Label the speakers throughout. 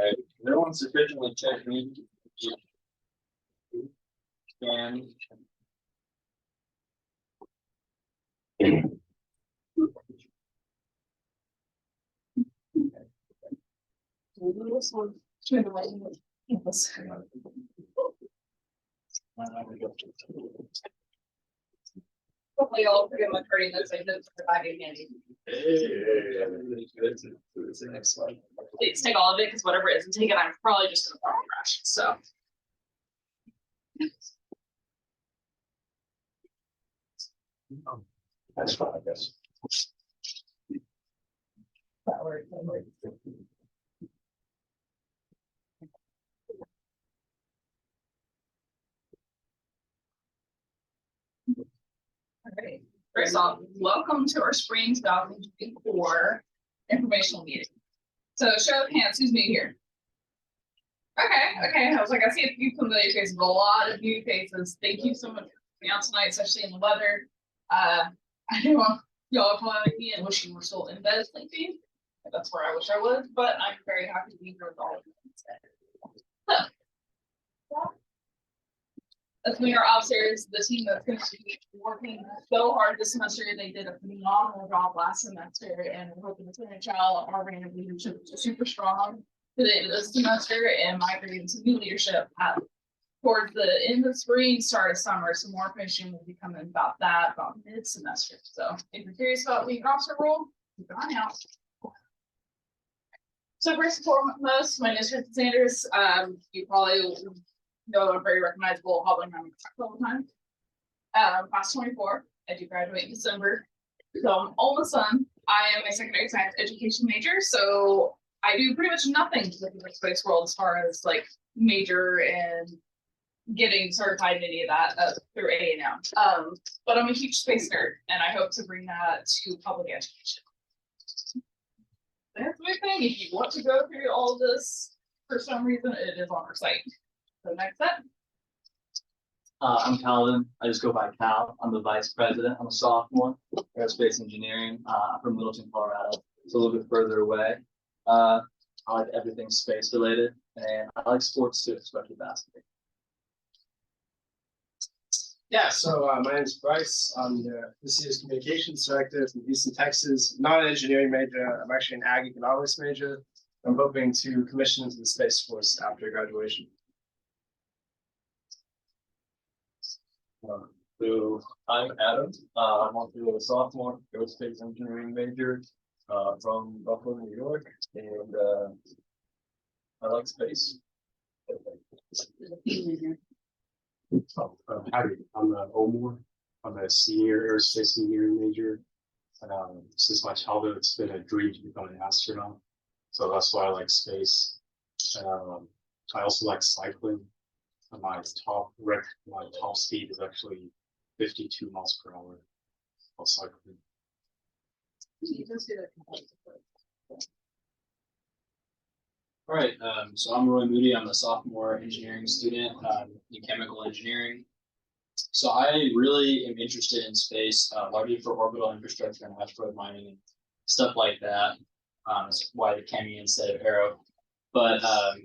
Speaker 1: Right. No one sufficiently checked me. And
Speaker 2: hopefully y'all pretty much already know I did providing candy.
Speaker 1: It's the next slide.
Speaker 2: Please take all of it because whatever isn't taken, I'm probably just gonna throw in the trash. So
Speaker 1: That's fine, I guess.
Speaker 2: that works. All right. First off, welcome to our spring 2024 informational meeting. So show of hands, who's new here? Okay. I was like, I see a few familiar faces, a lot of new faces. Thank you so much for coming out tonight, especially in the weather. I know y'all are calling me and wishing we're still in bed sleeping. That's where I wish I was, but I'm very happy to be here with all of you instead. So, as we are upstairs, the team that's going to be working so hard this semester, they did a phenomenal job last semester, and we're hoping to finish out our random leadership super strong today this semester and migrating to new leadership towards the end of spring, start of summer. So more information will be coming about that about mid-semester. So if you're curious about lead officer role, keep an eye out. So first and foremost, my name is Kristen Sanders. You probably know I'm very recognizable, hobbling around all the time. Class 24, I do graduate in December. So I'm almost done. I am a secondary science education major, so I do pretty much nothing with the space world as far as like major and getting certified in any of that through A&M. But I'm a huge space nerd, and I hope to bring that to public education. That's my thing. If you want to go through all this, for some reason, it is on our site. So next up.
Speaker 3: I'm Calvin. I just go by Cal. I'm the vice president. I'm a sophomore, aerospace engineering. I'm from Littleton, Colorado. It's a little bit further away. I like everything space related, and I like sports too, especially basketball.
Speaker 4: Yeah, so my name is Bryce. I'm this year's communications director from Houston, Texas. Not an engineering major. I'm actually an ag economics major. I'm hoping to commission into the Space Force after graduation.
Speaker 1: So I'm Adam. I'm also a sophomore aerospace engineering major from Buffalo, New York, and I like space.
Speaker 5: Howdy, I'm Omar. I'm a senior aerospace engineering major. Since my childhood, it's been a dream to become an astronaut. So that's why I like space. I also like cycling. My top speed is actually 52 miles per hour while cycling.
Speaker 6: All right, so I'm Roy Moody. I'm a sophomore engineering student in chemical engineering. So I really am interested in space, largely for orbital infrastructure and asteroid mining and stuff like that. That's why the chemi instead of aero. But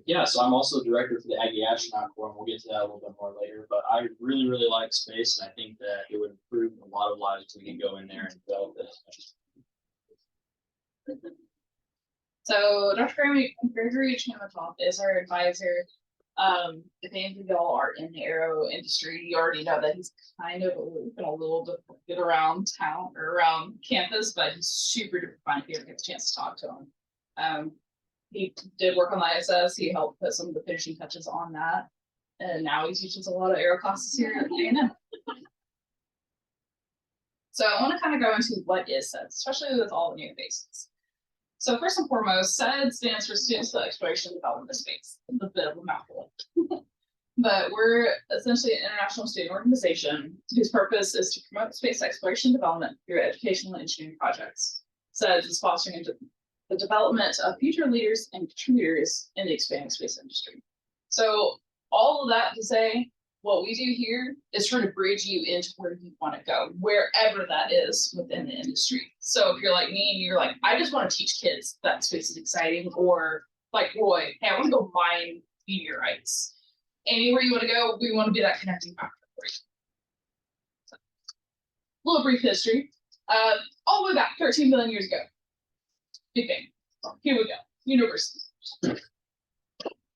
Speaker 6: yeah, so I'm also director for the Aggie Astronaut Corps, and we'll get to that a little bit more later. But I really, really like space, and I think that it would improve a lot of lives if we can go in there and develop it.
Speaker 2: So Dr. Gregory Chamatop is our advisor. If any of y'all are in the aero industry, you already know that he's kind of been a little bit around town or around campus, but he's super duper fun if you ever get the chance to talk to him. He did work on the ISS. He helped put some of the finishing touches on that. And now he teaches a lot of aero classes here at A&M. So I want to kind of go into what is SEDS, especially with all the new faces. So first and foremost, SEDS stands for Students for Exploration and Development of Space. It's a bit of a mouthful. But we're essentially an international student organization whose purpose is to promote space exploration and development through educational and engineering projects. SEDS is fostering the development of future leaders and contributors in the expanding space industry. So all of that to say, what we do here is try to bridge you into where you want to go, wherever that is within the industry. So if you're like me and you're like, I just want to teach kids that space is exciting, or like Roy, hey, I want to go mine meteorites. Anywhere you want to go, we want to be that connecting factor for you. So, little brief history. All the way back 13 million years ago. Big Bang. Here we go. University.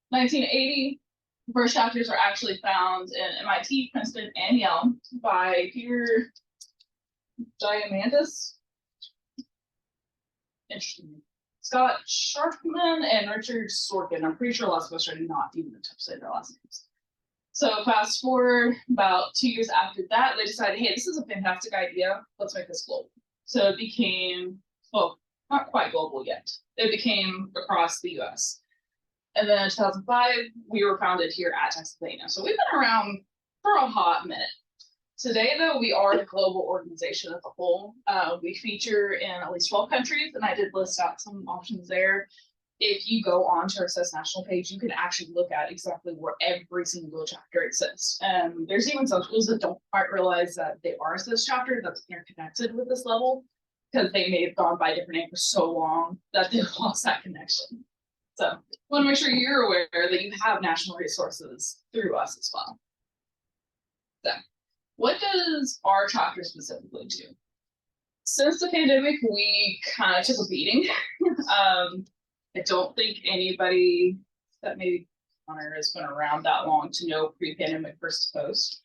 Speaker 2: 1980. The first chapters are actually found in MIT, Princeton, and Yale by Peter Diamandis. Interesting. Scott Sharpman and Richard Sorkin. I'm pretty sure a lot of us are not even attempt to say their last names. So fast forward about 2 years after that, they decided, hey, this is a fantastic idea. Let's make this global. So it became, well, not quite global yet. It became across the US. And then in 2005, we were founded here at Texas A&M. So we've been around for a hot minute. Today, though, we are a global organization as a whole. We feature in at least 12 countries, and I did list out some options there. If you go on to our SEDS national page, you can actually look at exactly where every single chapter exists. And there's even some schools that don't quite realize that they are a SEDS chapter that's interconnected with this level, because they may have gone by different names for so long that they've lost that connection. So I want to make sure you're aware that you have national resources through us as well. So what does our chapter specifically do? Since the pandemic, we kind of took a beating. I don't think anybody that maybe Connor has been around that long to know pre-pandemic versus post.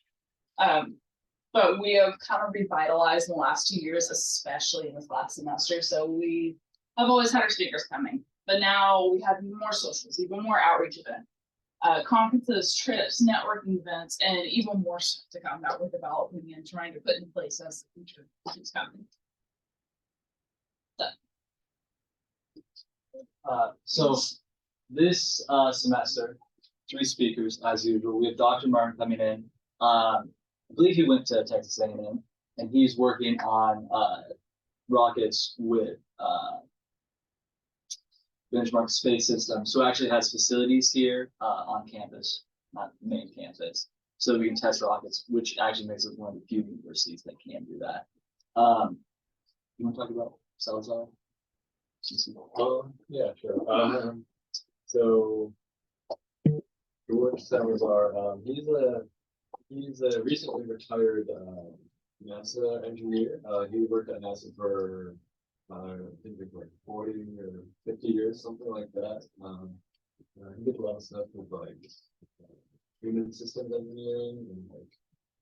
Speaker 2: But we have kind of revitalized in the last 2 years, especially in this last semester. So we have always had our speakers coming, but now we have more socials, even more outreach events. Conferences, trips, networking events, and even more stuff to come that we're developing and trying to put in place as the future keeps coming.
Speaker 3: So this semester, 3 speakers as usual. We have Dr. Martin coming in. I believe he went to Texas A&M, and he's working on rockets with benchmark space system. So actually has facilities here on campus, not the main campus, so we can test rockets, which actually makes us one of the few universities that can do that. You want to talk about Salazar?
Speaker 1: Yeah, sure. So George Salazar, he's a recently retired NASA engineer. He worked at NASA for I think it's like 40 or 50 years, something like that. He did a lot of stuff with like human systems engineering and like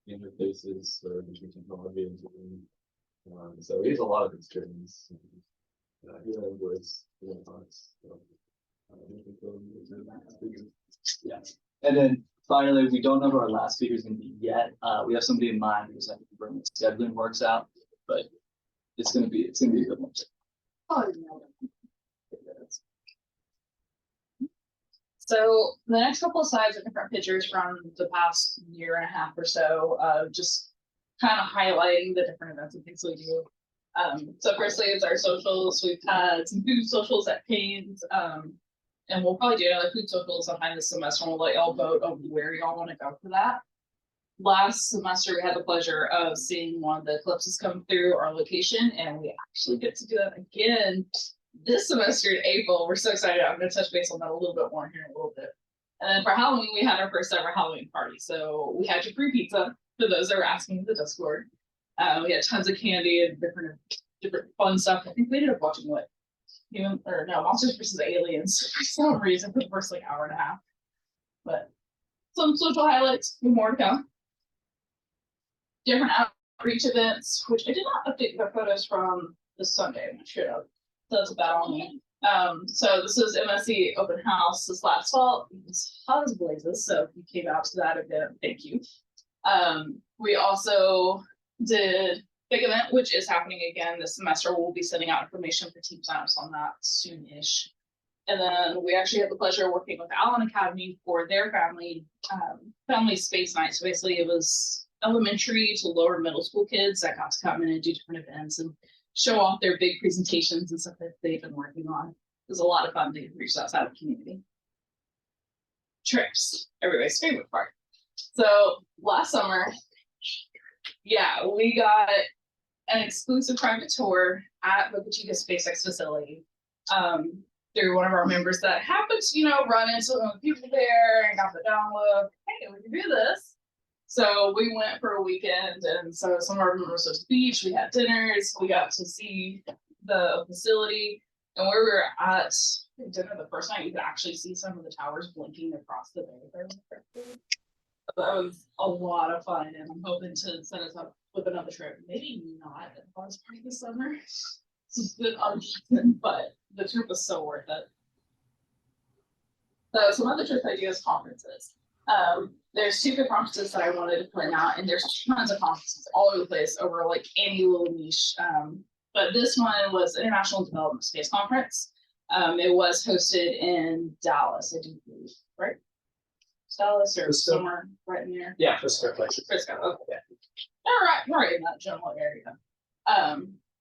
Speaker 1: interfaces between technology and engineering. So he has a lot of experience. He enjoys doing talks. So,
Speaker 3: Yeah. And then finally, we don't know who our last speaker is going to be yet. We have somebody in mind. We just have to confirm the scheduling works out, but it's gonna be a good one.
Speaker 2: Oh, so the next couple of slides are different pictures from the past year and a half or so, just kind of highlighting the different events and things we do. So firstly, it's our socials. We've had some food socials at Canes, and we'll probably do another food social sometime this semester. We'll let y'all vote on where y'all want to go for that. Last semester, we had the pleasure of seeing one of the eclipses come through our location, and we actually get to do that again this semester in April. We're so excited. I'm going to touch base on that a little bit more here in a little bit. And then for Halloween, we had our first ever Halloween party. So we had your free pizza for those that were asking in the Discord. We had tons of candy and different fun stuff. I think we ended up watching Monsters vs. Aliens for some reason for the first like hour and a half. But some social highlights, more to come. Different outreach events, which I did not update the photos from this Sunday. I'm not sure of. So that's about on me. So this is MSC Open House this last fall. It was hot as blazes, so if you came out to that event, thank you. We also did big event, which is happening again this semester. We'll be sending out information for team signups on that soon-ish. And then we actually had the pleasure of working with Allen Academy for their family space night. So basically it was elementary to lower middle school kids that got to come in and do different events and show off their big presentations and stuff that they've been working on. It was a lot of fun. They reached outside of the community. Trips, everybody's favorite part. So last summer, yeah, we got an exclusive private tour at Boca Chica SpaceX facility. through one of our members that happened to, you know, run into some of the people there and got the download, hey, we can do this. So we went for a weekend, and so some of our members went to the beach, we had dinners, we got to see the facility, and where we were at dinner the first night, you could actually see some of the towers blinking across the bay. That was a lot of fun, and I'm hoping to set us up with another trip. Maybe not at the part of the summer. It's been uncertain, but the trip was so worth it. So some other trip ideas conferences. There's 2 good conferences that I wanted to point out, and there's tons of conferences all over the place over like any little niche. But this one was International Development Space Conference. It was hosted in Dallas, I do believe, right? Dallas or
Speaker 4: Frisco.
Speaker 2: somewhere right in there.
Speaker 4: Yeah, Frisco.
Speaker 2: Frisco, okay. All right in that general area.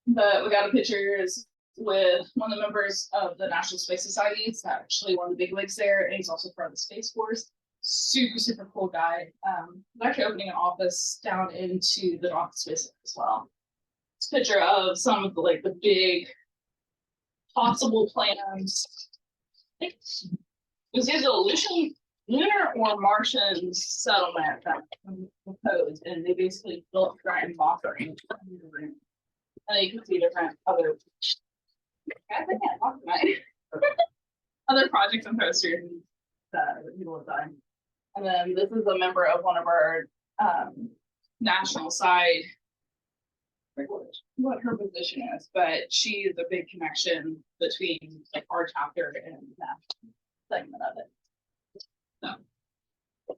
Speaker 2: But we got pictures with one of the members of the National Space Society. It's actually one of the big wigs there, and he's also part of the Space Force. Super, super cool guy. We're actually opening an office down into the North Space as well. It's a picture of some of the like the big possible plans. I think it was either lunar or Martian settlement that proposed, and they basically built a giant locker in the room. And you can see different other I can't talk tonight. Other projects and posters that people have done. And then this is a member of one of our national side, what her position is, but she is a big connection between like our chapter and that segment of it. So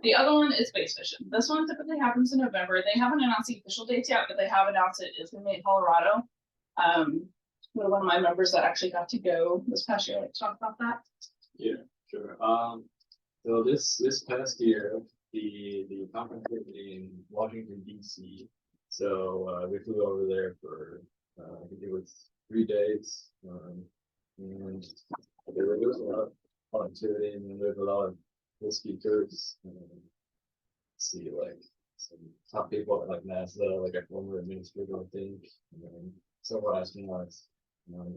Speaker 2: the other one is Space Fishing. This one typically happens in November. They haven't announced the official dates yet, but they have announced it is going to be in Colorado. One of my members that actually got to go this past year, like talk about that.
Speaker 1: Yeah, sure. So this past year, the conference was in Washington D.C. So we flew over there for I think it was 3 days, and there was a lot of activity, and there's a lot of cool speakers. See, like some top people at like NASA, like a former administrator, I think, and then several astronauts.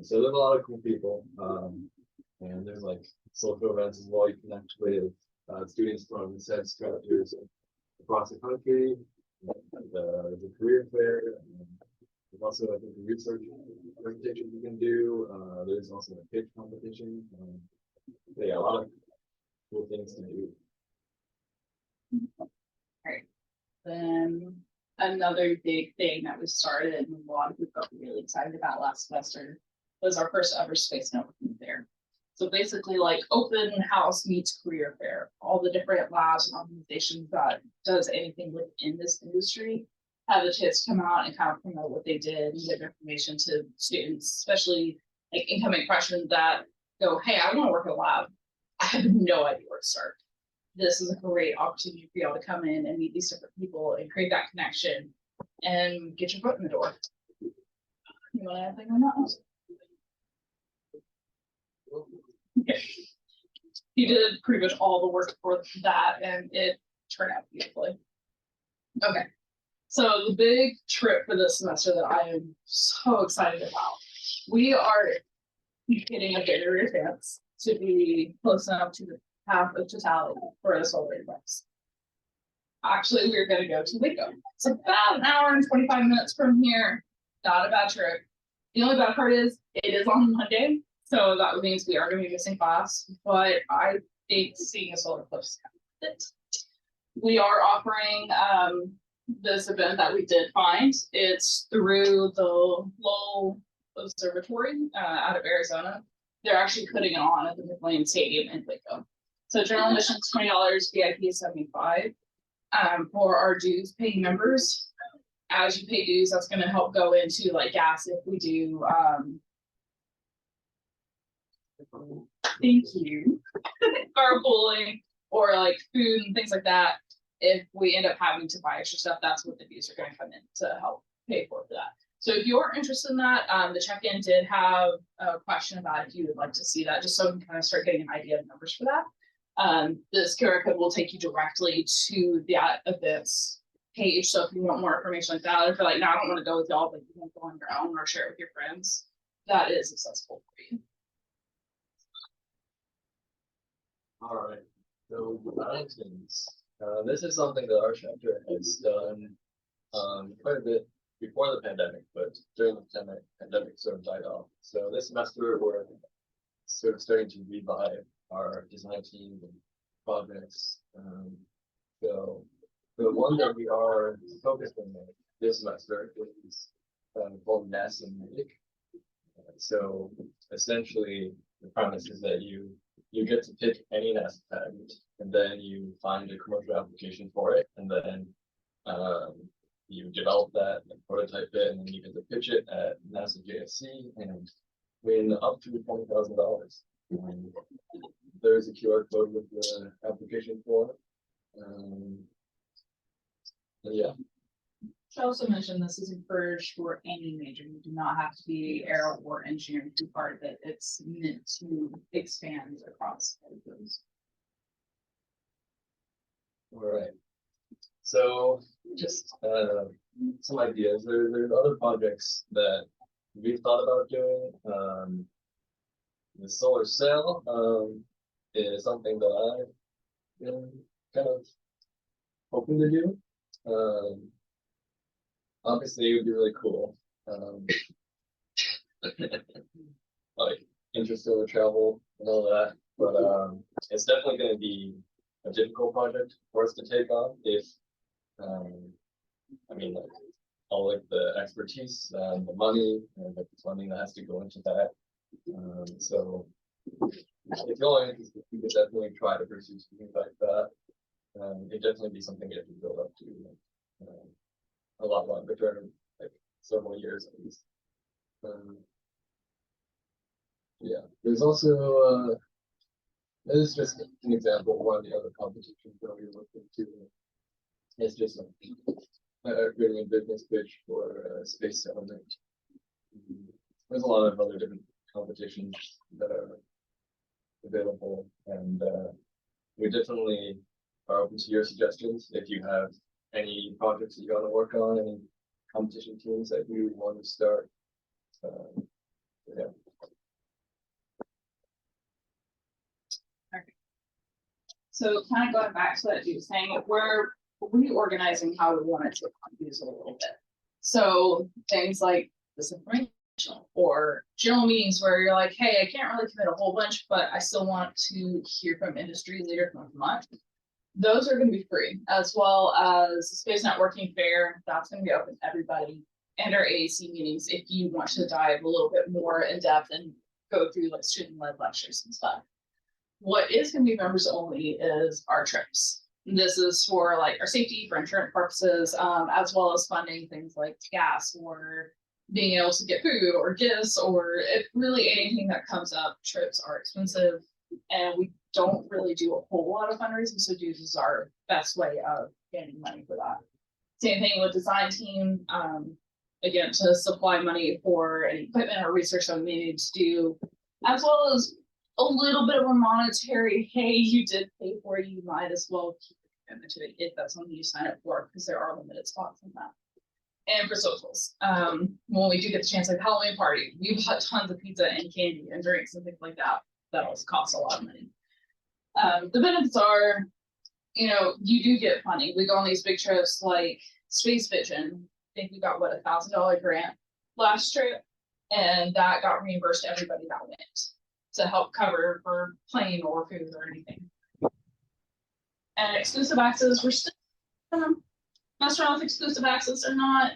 Speaker 1: So there's a lot of cool people, and there's like social events as well. You connect with students from SEDS chapters across the country. The career fair. There's also I think a research presentation you can do. There's also a pitch competition. Yeah, a lot of cool things to do.
Speaker 2: Right. Then another big thing that we started and a lot of people got really excited about last semester was our first ever space networking fair. So basically like open house meets career fair. All the different labs and organizations that does anything within this industry have the chance to come out and kind of promote what they did and give information to students, especially like incoming freshmen that go, hey, I want to work in a lab. I have no idea where to start. This is a great opportunity for y'all to come in and meet these different people and create that connection and get your foot in the door. You want to add anything on that? Okay. He did pretty much all the work for that, and it turned out beautifully. Okay. So the big trip for this semester that I am so excited about, we are getting a very advance to be close enough to the path of totality for a solar eclipse. Actually, we're going to go to Waco. It's about an hour and 25 minutes from here. Not a bad trip. The only bad part is it is on Monday, so that means we are going to be missing class. But I think seeing a solar eclipse is kind of it. We are offering this event that we did find. It's through the Lowell Observatory out of Arizona. They're actually putting it on at the McLean Stadium in Waco. So general admission is $20, VIP is $75. For our dues paying members, as you pay dues, that's going to help go into like gas if we do. Thank you. Carpooling or like food and things like that. If we end up having to buy extra stuff, that's what the dues are going to come in to help pay for that. So if you're interested in that, the check-in did have a question about if you would like to see that, just so we can kind of start getting an idea of numbers for that. This QR code will take you directly to that events page. So if you want more information like that, if you're like, no, I don't want to go with y'all, but you want to go on your own or share it with your friends, that is accessible for you.
Speaker 1: All right, so mountains. This is something that our chapter has done quite a bit before the pandemic, but during the pandemic sort of died off. So this semester we're sort of starting to revive our design team and projects. So the one that we are focused on this semester is called NASA Music. So essentially, the premise is that you get to pick any NASA patent, and then you find a commercial application for it, and then you develop that and prototype it, and then you get to pitch it at NASA JSC and win up to $20,000. There's a QR code with the application form. And yeah,
Speaker 2: Should also mention this is encouraged for any major. You do not have to be aero or engineering to be part of it. It's meant to expand across all of those.
Speaker 1: all right. So just some ideas. There's other projects that we've thought about doing. The solar cell is something that I've been kind of hoping to do. Obviously, it would be really cool. Like interstellar travel and all that, but it's definitely going to be a difficult project for us to take on if, I mean, like all like the expertise and the money and the funding that has to go into that. So if you're interested, we could definitely try to pursue something like that. It'd definitely be something that you build up to a lot longer term, like several years at least. Yeah, there's also this is just an example of one of the other competitions that we looked into. It's just creating a business pitch for space settlement. There's a lot of other different competitions that are available, and we definitely are open to your suggestions. If you have any projects that you want to work on, any competition teams that you want to start, yeah.
Speaker 2: So kind of going back to what you were saying, we're reorganizing how we want it to use a little bit. So things like this informational or general meetings where you're like, hey, I can't really commit a whole bunch, but I still want to hear from industry leaders once a month. Those are going to be free, as well as the Space Networking Fair. That's going to be open to everybody, and our AAC meetings if you want to dive a little bit more in depth and go through like student-led lectures and stuff. What is going to be members only is our trips. This is for like our safety, for insurance purposes, as well as funding things like gas or being able to get food or gifts, or if really anything that comes up. Trips are expensive, and we don't really do a whole lot of fundraising, so dues is our best way of getting money for that. Same thing with design team, again, to supply money for any equipment or research that we need to do, as well as a little bit of a monetary, hey, you did pay for it, you might as well keep a commitment to it if that's something you sign up for, because there are limited spots in that. And for socials, when we do get the chance, like Halloween party, we bought tons of pizza and candy and drinks and things like that. That also costs a lot of money. The benefits are, you do get funding. We go on these big trips like Space Vision. I think we got what, $1,000 grant last trip, and that got reimbursed to everybody that went to help cover for plane or food or anything. And exclusive access, we're still messing around with exclusive access or not.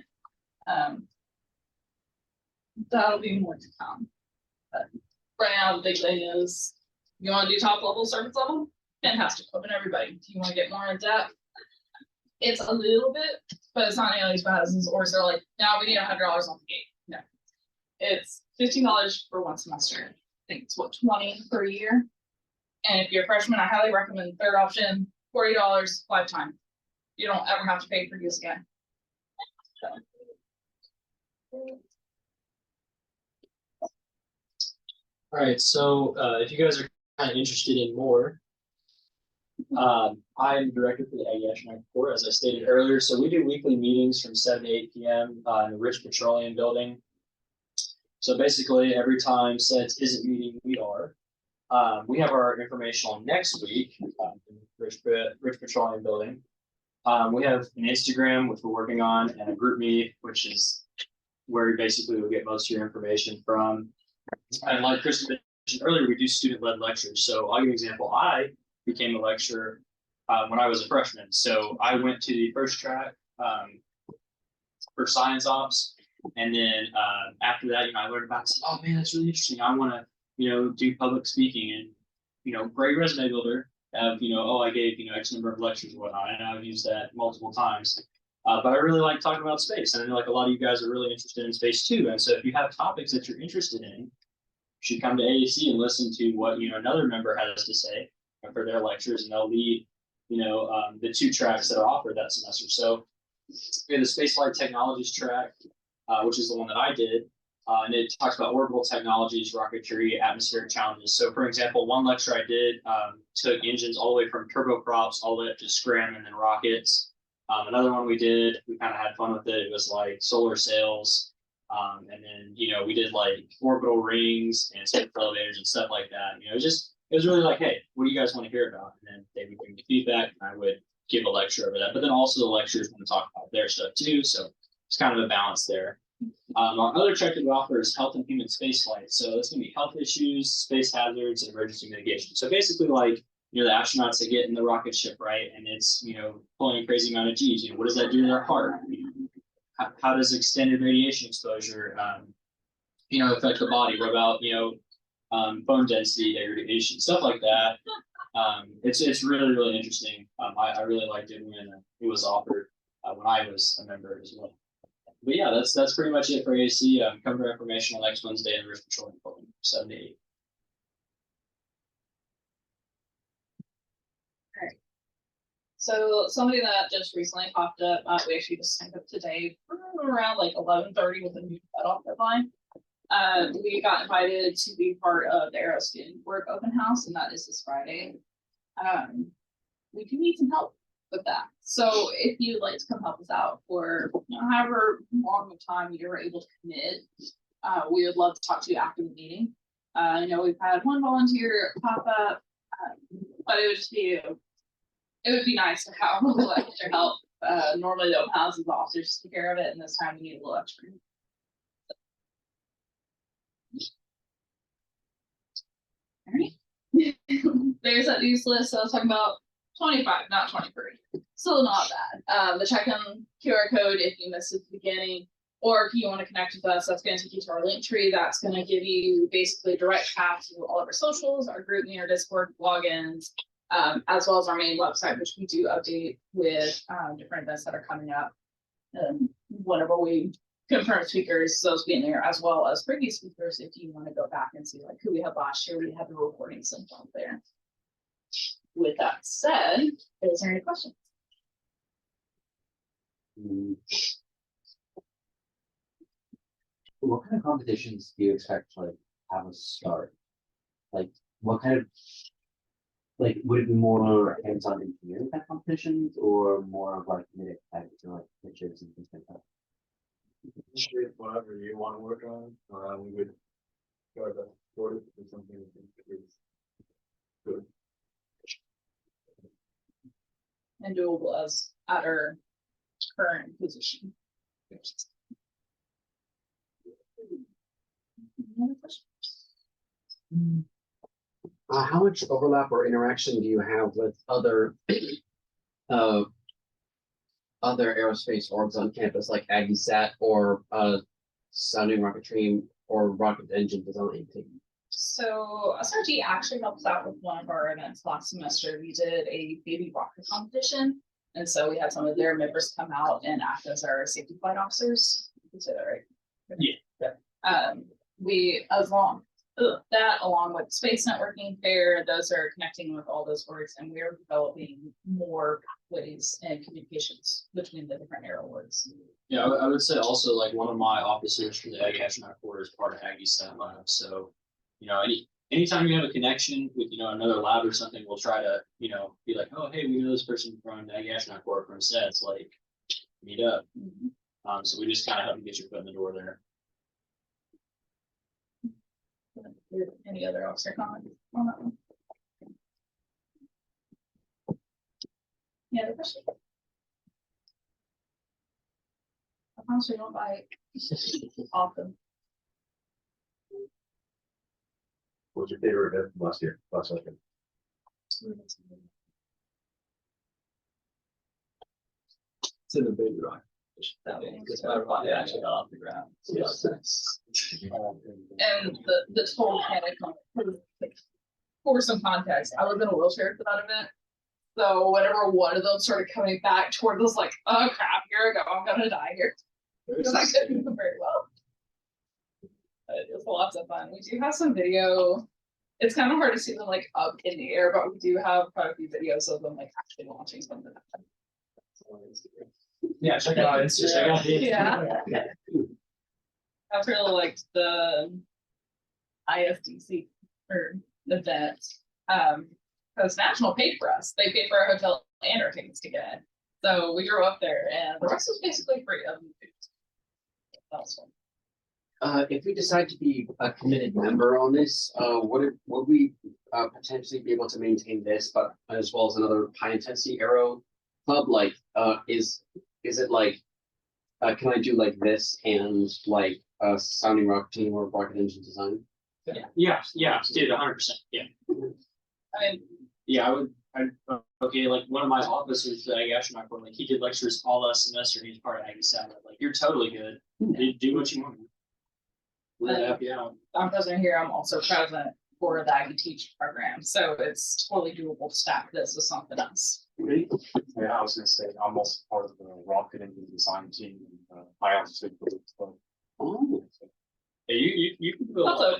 Speaker 2: That'll be more to come. But right now, the big thing is, you want to do top level, surface level? Fantastic, open everybody. Do you want to get more in depth? It's a little bit, but it's not nearly as bad as or so like, now we need $100 off the gate. No, it's $15 for one semester. I think it's what, $20 per year. And if you're a freshman, I highly recommend the third option, $40 lifetime. You don't ever have to pay for use again. So.
Speaker 6: All right, so if you guys are kind of interested in more, I'm director for the Aggie Astronaut Corps, as I stated earlier. So we do weekly meetings from 7 to 8 p.m. In the Rich Petroleum Building. So basically, every time SEDS isn't meeting, we are. We have our informational next week, in Rich Petroleum Building. We have an Instagram, which we're working on, and a group meet, which is where you basically will get most of your information from. And like Chris mentioned earlier, we do student-led lectures. So I'll give you an example. I became a lecturer when I was a freshman. So I went to the first track for science ops. And then after that, I learned about, oh man, that's really interesting. I want to, do public speaking and, great resume builder of, I gave, X number of lectures and whatnot. And I've used that multiple times. But I really like talking about space. And I know like a lot of you guys are really interested in space too. And so if you have topics that you're interested in, you should come to AAC and listen to what, another member has to say for their lectures, and they'll lead, the 2 tracks that are offered that semester. So we have the Space Flight Technologies track, which is the one that I did. And it talks about orbital technologies, rocketry, atmospheric challenges. So for example, one lecture I did took engines all the way from turboprops all the way up to scram and then rockets. Another one we did, we kind of had fun with it. It was like solar sails. And then, we did like orbital rings and space elevators and stuff like that. It was really like, hey, what do you guys want to hear about? And then they would bring me feedback and I would give a lecture over that. But then also the lecturers want to talk about their stuff too. So it's kind of a balance there. Our other track that we offer is health and human spaceflight. So it's going to be health issues, space hazards, and emergency mitigation. So basically like, the astronauts that get in the rocket ship, right? And it's, pulling a crazy amount of G's. What does that do to their heart? How does extended radiation exposure, affect the body? What about, bone density degradation, stuff like that. It's really, really interesting. I really liked it when it was offered when I was a member as well. But yeah, that's pretty much it for AAC. Come to information next Wednesday in Rich Petroleum Building, 7 to 8.
Speaker 2: So somebody that just recently popped up, we actually just signed up today around like 11:30 with a new cutoff deadline. We got invited to be part of the Aero Student Work Open House, and that is this Friday. We do need some help with that. So if you'd like to come help us out for however long of time you're able to commit, we would love to talk to you after the meeting. I know we've had one volunteer pop up, but it would be nice to have a little extra help. Normally the open house is the officers take care of it, and this time we need a little extra. All right. There's that news list. So I was talking about 25, not 23. Still not bad. The check-in QR code if you missed it at the beginning, or if you want to connect with us, that's going to take you to our link tree. That's going to give you basically a direct path to all of our socials, our group, our Discord logins, as well as our main website, which we do update with different events that are coming up. Whenever we confirm speakers, those being there, as well as previous speakers, if you want to go back and see like who we had last year, we have the recordings and stuff there. With that said, is there any questions?
Speaker 7: What kind of competitions do you expect to like have us start? Like what kind of would it be more hands-on engineering type competitions or more of like minute type, like pictures and things like that?
Speaker 1: Whatever you want to work on, we would try to sort it for something that is good.
Speaker 2: And doable as at our current position. Any other questions?
Speaker 7: How much overlap or interaction do you have with other aerospace orgs on campus, like AggieSat or Sounding Rocketry or Rocket Engine Design team?
Speaker 2: So SRG actually helped out with one of our events last semester. We did a baby rocket competition, and so we had some of their members come out and act as our safety flight officers. You say that right?
Speaker 6: Yeah.
Speaker 2: We along with space networking fair, those are connecting with all those orgs, and we're developing more pathways and communications between the different aero orgs.
Speaker 6: Yeah, I would say also like one of my officers from the Ag Astronaut Corps is part of Aggie Sat Lab. So, anytime you have a connection with, another lab or something, we'll try to, be like, oh, hey, we know this person from the Ag Astronaut Corps from SEDS, like, meet up. So we just kind of help you get your foot in the door there.
Speaker 2: Any other officer comments on that one? Any other questions? I honestly don't like often.
Speaker 1: What's your favorite event from last year, last weekend?
Speaker 3: It's in the big rock. That way, because my body actually got off the ground.
Speaker 1: Yes.
Speaker 2: And the total panic on it. For some context, I was in a wheelchair for that event. So whenever one of them started coming back toward us, like, oh crap, here I go, I'm gonna die here. Because I couldn't move very well. But it was lots of fun. We do have some video. It's kind of hard to see them like up in the air, but we do have quite a few videos of them like actually launching something.
Speaker 4: Yeah, check it out on Instagram.
Speaker 2: Yeah. That's really like the ISDC or event. Because National paid for us. They paid for our hotel and our tickets to get in. So we drove up there and the rest was basically free of food. That was fun.
Speaker 7: If we decide to be a committed member on this, would we potentially be able to maintain this, but as well as another high intensity aero club? Like, is it like, can I do like this and like sounding rocket team or rocket engine design?
Speaker 6: Yeah, dude, 100%. Yeah.
Speaker 2: I mean,
Speaker 6: Yeah, okay, like one of my officers, like astronaut corps, like he did lectures all last semester, and he's part of Aggie Sabbath. Like, you're totally good. Do what you want. We're gonna help you out.
Speaker 2: I'm president here. I'm also president for the Aggie Teach program. So it's totally doable to stack this with something else.
Speaker 5: Yeah, I was gonna say, I'm also part of the rocket engine design team, and high altitude group, so.
Speaker 7: Oh,
Speaker 6: Yeah, you can build.
Speaker 2: Also,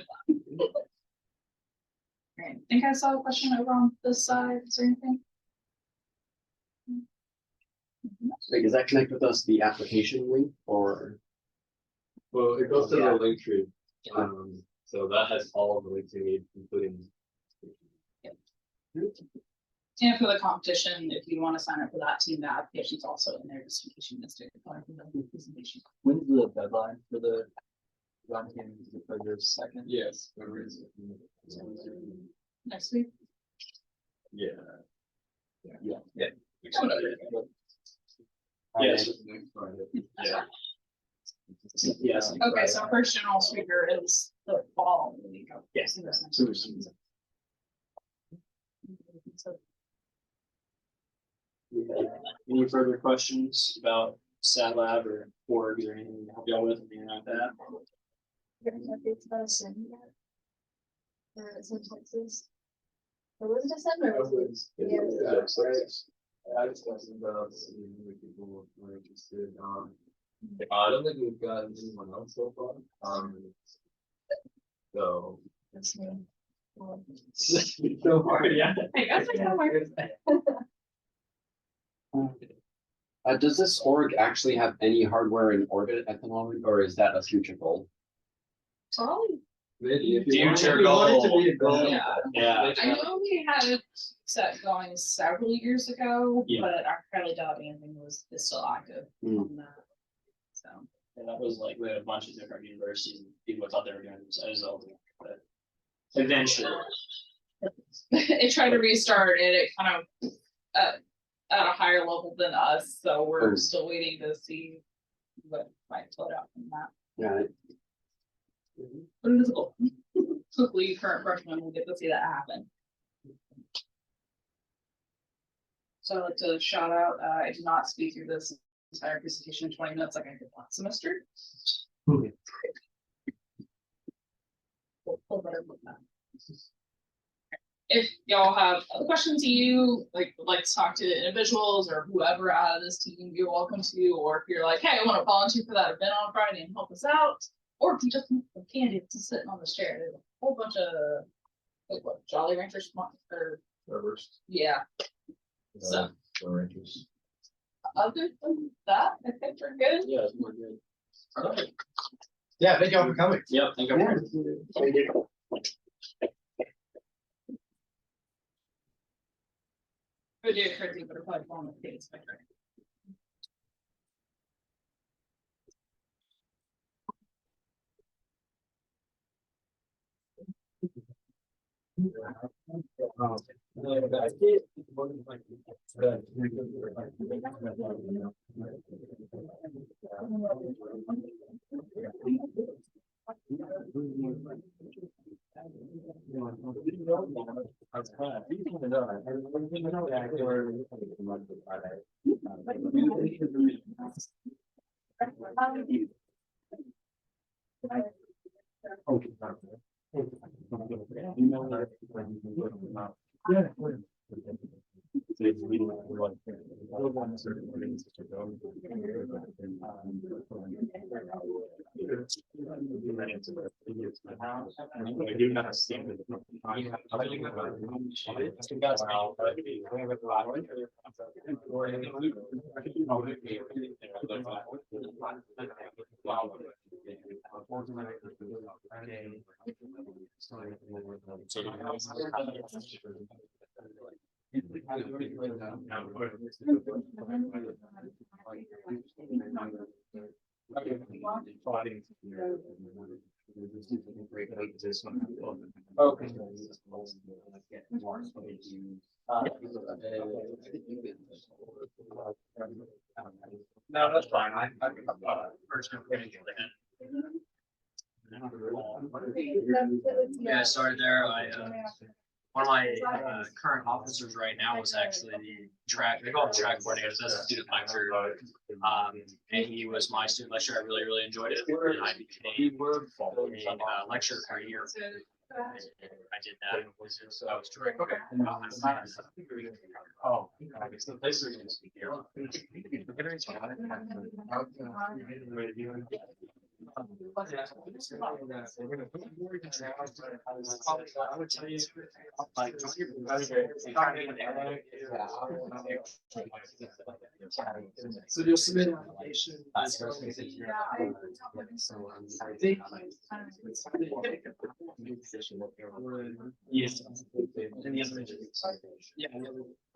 Speaker 2: I think I saw a question over on this side. Is there anything?
Speaker 7: wait, does that connect with us, the application link, or?
Speaker 1: Well, it goes to
Speaker 7: Yeah.
Speaker 1: the link tree. So that has all of the links you need, including.
Speaker 2: And for the competition, if you want to sign up for that team, the application's also in there just in case you missed it. Presentation.
Speaker 3: When's the deadline for the run team? Is it February 2nd?
Speaker 1: Yes. Where is it?
Speaker 2: Next week.
Speaker 1: Yeah.
Speaker 3: Yeah.
Speaker 6: Yes.
Speaker 1: Yeah.
Speaker 6: Yes.
Speaker 2: Okay, so first general speaker is the fall week.
Speaker 6: Yes. Any further questions about Sat Lab or org or anything to help y'all with, anything like that?
Speaker 8: Texas. It was December.
Speaker 1: I just questions about seeing if people were interested. I don't think we've got anyone else so far. So.
Speaker 8: That's me.
Speaker 6: So hard, yeah.
Speaker 2: I guess I have
Speaker 7: Does this org actually have any hardware in orbit at the moment, or is that a future goal?
Speaker 2: Probably.
Speaker 1: Maybe if
Speaker 6: Future
Speaker 1: you want it to
Speaker 6: goal.
Speaker 1: be a goal.
Speaker 2: Yeah.
Speaker 6: Yeah.
Speaker 2: I know we had it set going several years ago,
Speaker 6: Yeah.
Speaker 2: but I fairly doubt anything is still active on that. So
Speaker 6: And that was like, we had a bunch of different universities and people thought they were doing this as well, but eventually.
Speaker 2: it tried to restart and it kind of at a higher level than us, so we're
Speaker 7: Oh.
Speaker 2: still waiting to see what might float out from that.
Speaker 7: Yeah.
Speaker 2: But it is a goal. Hopefully, current freshmen will get to see that happen. So I'd like to shout out, I did not speak through this entire presentation in 20 minutes like I did last semester. We'll better with that. If y'all have other questions would like to talk to individuals or whoever out of this team, you're welcome to, or if you're like, hey, I want to volunteer for that event on Friday and help us out, or if you just want some candy to sitting on this chair, there's a whole bunch of like what Jolly Ranchers or
Speaker 1: Servers.
Speaker 2: yeah. So
Speaker 1: Rangers.
Speaker 2: other than that, I think we're good.
Speaker 6: Yeah, we're good. All right.
Speaker 4: Yeah, thank you all for coming.
Speaker 6: Yeah, thank you.
Speaker 2: We do it crazy, but probably on the case.
Speaker 6: No, that's fine. I first. Yeah, I started there. One of my current officers right now was actually the track, they call him track coordinator, that's a student lecturer. And he was my student lecturer. I really enjoyed it. And I became a lecturer for a year. I did that. So that was terrific. Okay.
Speaker 5: Oh. So this is. I would tell you, like,
Speaker 4: So you'll submit an application.
Speaker 6: Yes. Yeah.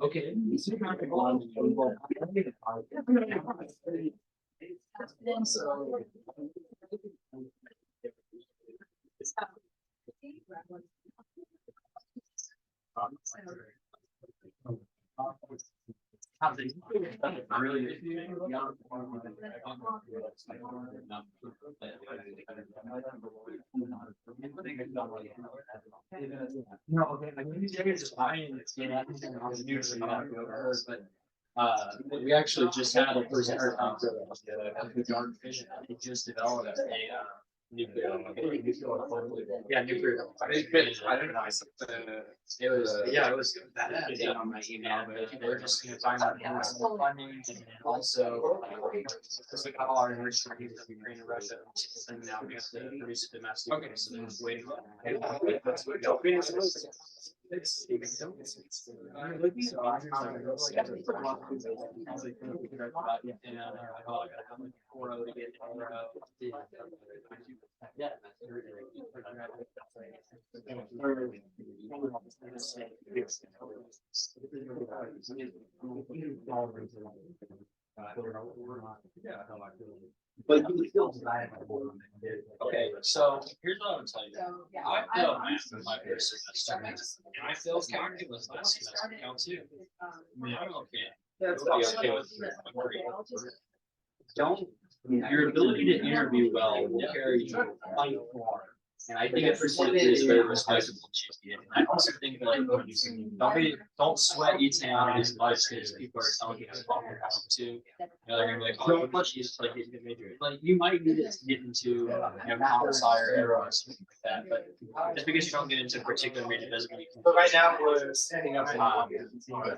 Speaker 6: Okay. No, okay, I think just buying it, you know, I was usually not but we actually just had a presenter conference, the dark vision, he just developed a nuclear. Yeah, nuclear.
Speaker 4: I didn't know.
Speaker 6: It was, yeah, it was that update on my email, but we're just gonna find out more funding and also, because we got all our enrichment that we created in Russia, and now we have to produce it domestically.
Speaker 4: Okay.
Speaker 6: So then waiting. Yeah.
Speaker 7: But you would still design it.
Speaker 6: Okay, so here's what I would tell you.
Speaker 8: So, yeah.
Speaker 6: I failed math in my first semester, and I failed calculus last semester now too. I mean, I'm okay.
Speaker 4: That's
Speaker 6: Nobody
Speaker 4: awesome.
Speaker 6: okay with Don't, your ability to interview well will carry you fight for. And I think it is very respectable. I also think that don't sweat eating out these life skills people are telling you to to. You know, they're gonna be like, oh, much use like you might need it to get into comps higher arrow or something like that, but just because you don't get into a particular major doesn't mean you can.
Speaker 4: But right now we're standing up.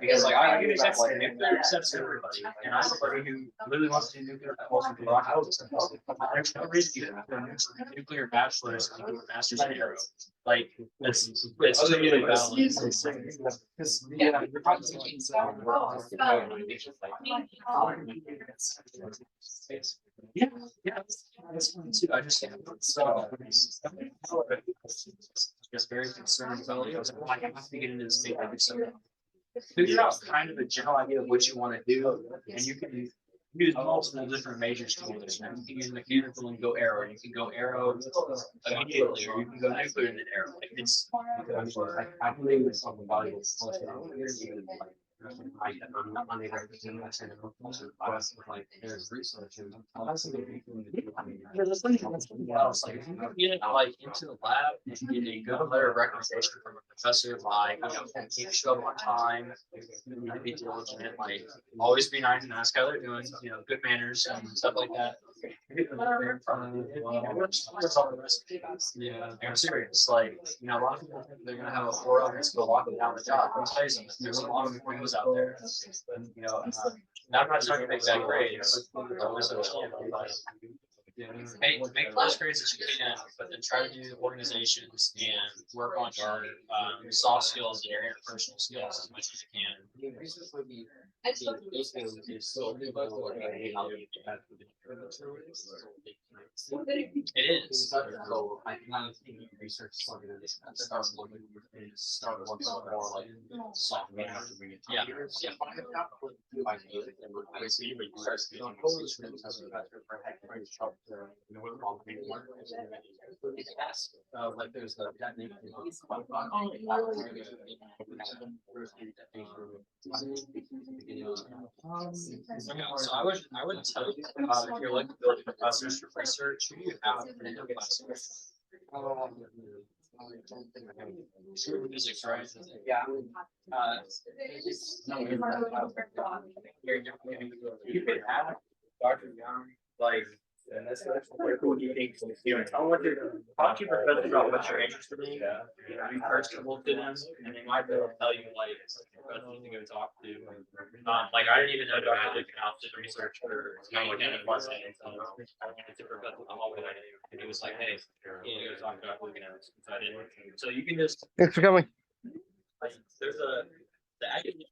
Speaker 6: Because like I give example, like nuclear accepts everybody, and I'm somebody who literally wants to do nuclear. There's no reason you have a nuclear bachelor's and a master's in aero. Like it's totally valid.
Speaker 4: Because the proposition
Speaker 6: Yeah, that's fine too. I just very concerned about it. I was like, I have to get into this thing. So figure out kind of a general idea of what you want to do, and you can use multiple different major students. You can use mechanical and go aero. You can go aero immediately, or you can go nuclear and then aero. Like it's
Speaker 7: I believe it's something valuable. I'm not unable to do that kind of class, like there's research and.
Speaker 6: else. Like if you can get like into the lab, if you get a good letter of recommendation from a professor, like you know, show up on time, be diligent, like always be nice and ask how they're doing, you know, good manners and stuff like that. Yeah, I'm serious. Like, you know, a lot of people think they're gonna have a 4.0 and go walking down the job. Let me tell you something, there's a lot of things out there. And, you know, and I'm not trying to make that grades. Make those grades that you can, but then try to do organizations and work on your soft skills and your interpersonal skills as much as you can. It is.
Speaker 7: So I can research something and start looking and start looking more like software after we get.
Speaker 6: Yeah.
Speaker 7: Like there's the technique.
Speaker 6: So I would tell you, if you're looking for professors for research, you have to do classes. Physics, right?
Speaker 7: Yeah.
Speaker 6: You could have Dr. Young, like, and that's what cool you think. You know, tell them what you're, talk to your professor about what you're interested in. You know, be personable to them, and they might be able to tell you like professors to go talk to. Like I didn't even know Dr. Lickhouse did research for organic farming. I went to professor in the hallway that I knew, and he was like, "Hey, you go talk to Dr. Lickhouse." So I didn't. So you can just.
Speaker 4: Thanks for coming.
Speaker 6: Like, there's the academic